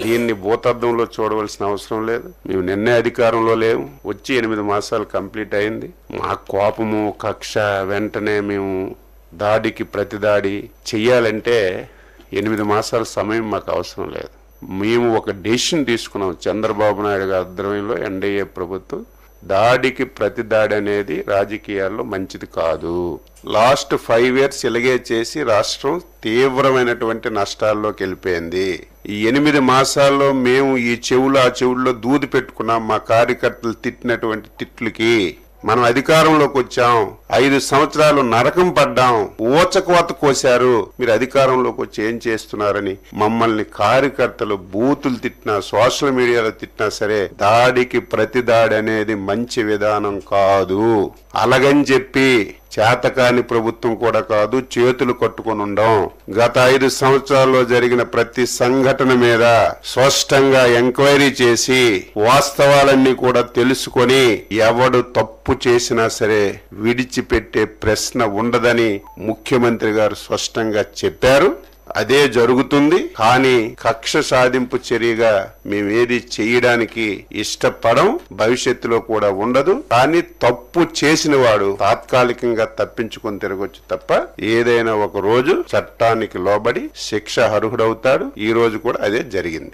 దీన్ని భూతద్దంలో చూడవలసిన అవసరం లేదు. మేము నిన్నే అధికారంలో లేవు, వచ్చి 8 మాసాలు కంప్లీట్ అయింది. మా కోపము కక్ష వెంటనే మేము దాడికి ప్రతిదాడి చెయ్యాలంటే 8 మాసాల సమయం మాకు అవసరం లేదు. మేము ఒక డెసిషన్ తీసుకున్నాం. చంద్రబాబు నాయుడు గారి ఆధ్వర్యంలో ఎన్డీఏ ప్రభుత్వం దాడికి ప్రతిదాడి అనేది రాజకీయాల్లో మంచిది కాదు. లాస్ట్ 5 years ఇలాగే చేసి రాష్ట్రం తీవ్రమైనటువంటి నష్టాల్లోకి వెళ్ళిపోయింది. ఈ 8 మాసాల్లో మేము ఈ చెవులు ఆ చెవుల్లో దూది పెట్టుకున్నాం. మా కార్యకర్తలు తిట్టినటువంటి తిట్లకి మనం అధికారంలోకి వచ్చాం. 5 సంవత్సరాలు నరకం పడ్డాం, ఊచకోత కోశారు. మీరు అధికారంలోకి వచ్చి ఏం చేస్తున్నారని మమ్మల్ని కార్యకర్తలు బూతులు తిట్టినా సోషల్ మీడియాలో తిట్టినా సరే దాడికి ప్రతిదాడి అనేది మంచి విధానం కాదు. అలాగని చెప్పి చేతకాని ప్రభుత్వం కూడా కాదు, చేతులు కట్టుకొని ఉండం. గత 5 సంవత్సరాల్లో జరిగిన ప్రతి సంఘటన మీద స్పష్టంగా ఎంక్వైరీ చేసి వాస్తవాలన్నీ కూడా తెలుసుకొని ఎవడు తప్పు చేసినా సరే విడిచిపెట్టే ప్రశ్న ఉండదని ముఖ్యమంత్రి గారు స్పష్టంగా చెప్పారు. అదే జరుగుతుంది. కానీ కక్ష సాధింపు చర్యగా మేమేది చేయడానికి ఇష్టపడం, భవిష్యత్తులో కూడా ఉండదు. కానీ తప్పు చేసిన వాడు తాత్కాలికంగా తప్పించుకొని తిరగొచ్చు తప్ప ఏదైనా ఒక రోజు చట్టానికి లోబడి శిక్ష అర్హుడవుతాడు. ఈ రోజు కూడా అదే జరిగింది.